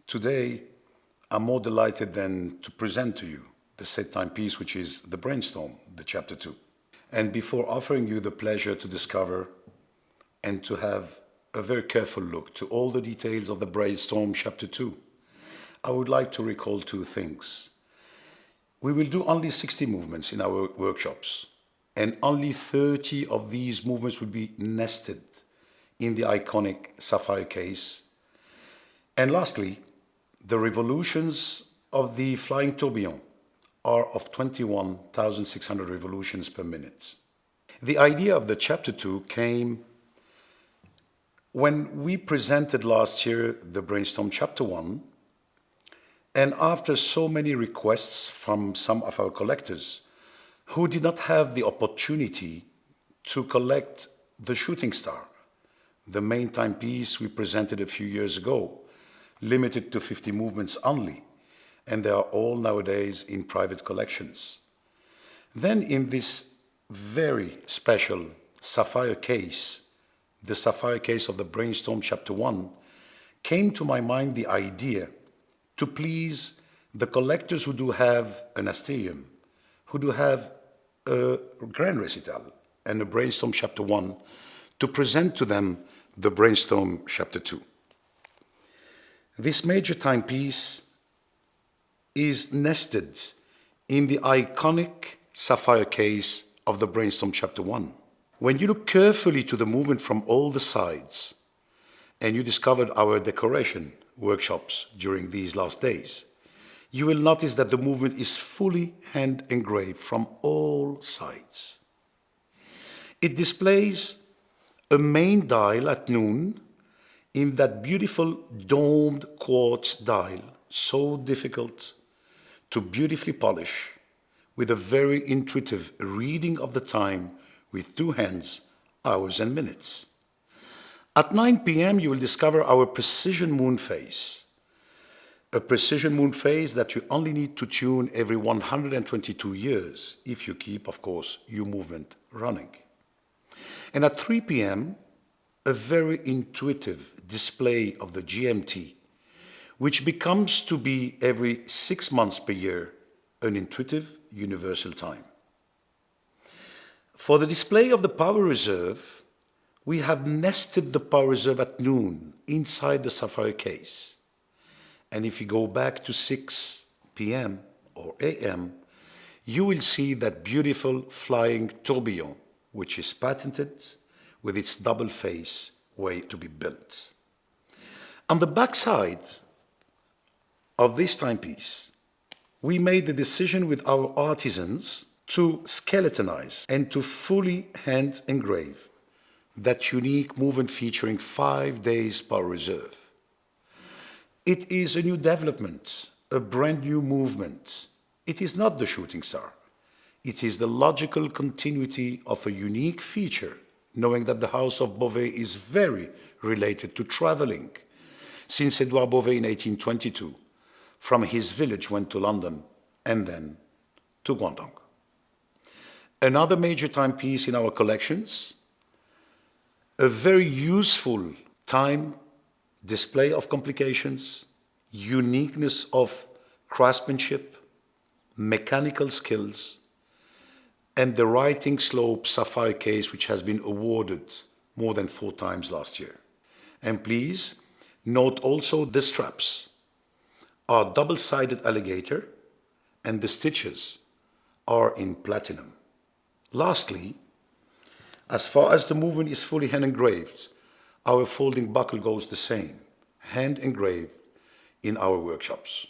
Today, I'm more delighted than to present to you the set timepiece, which is the Brainstorm, the chapter 2. And before offering you the pleasure to discover and to have a very careful look to all the details of the Brainstorm chapter 2, I would like to recall two things. We will do only 60 movements in our workshops, and only 30 of these movements will be nested in the iconic sapphire case. And lastly, the revolutions of the flying tourbillon are of 21,600 revolutions per minute. The idea of the chapter 2 came when we presented last year the Brainstorm chapter 1, and after so many requests from some of our collectors who did not have the opportunity to collect the Shooting Star, the main timepiece we presented a few years ago, limited to 50 movements only, and they are all nowadays in private collections. Then in this very special sapphire case, the sapphire case of the Brainstorm chapter 1, came to my mind the idea to please the collectors who do have an Asterium, who do have a Grand Recital and a Brainstorm chapter 1, to present to them the Brainstorm chapter 2. This major timepiece is nested in the iconic sapphire case of the Brainstorm chapter 1. When you look carefully to the movement from all the sides, and you discovered our decoration workshops during these last days, you will notice that the movement is fully hand engraved from all sides. It displays a main dial at noon in that beautiful domed quartz dial, so difficult to beautifully polish, with a very intuitive reading of the time with two hands, hours and minutes. At 9 p.m. you will discover our precision moon phase, a precision moon phase that you only need to tune every 122 years if you keep, of course, your movement running. And at 3 p.m., a very intuitive display of the GMT, which becomes to be every 6 months per year, an intuitive universal time. For the display of the power reserve, we have nested the power reserve at noon inside the sapphire case. And if you go back to 6 p.m. or a.m., you will see that beautiful flying tourbillon, which is patented with its double face way to be built. On the back side of this timepiece, we made the decision with our artisans to skeletonize and to fully hand engrave that unique movement featuring 5 days power reserve. It is a new development, a brand new movement. It is not the Shooting Star. It is the logical continuity of a unique feature, knowing that the House of Bovet is very related to traveling, since Edouard Bovet in 1822, from his village went to London and then to Guangdong. Another major timepiece in our collections, a very useful time display of complications, uniqueness of craftsmanship, mechanical skills, and the writing slope sapphire case, which has been awarded more than 4 times last year. And please note also the straps are double-sided alligator and the stitches are in platinum. Lastly, as far as the movement is fully hand engraved, our folding buckle goes the same, hand engraved in our workshops.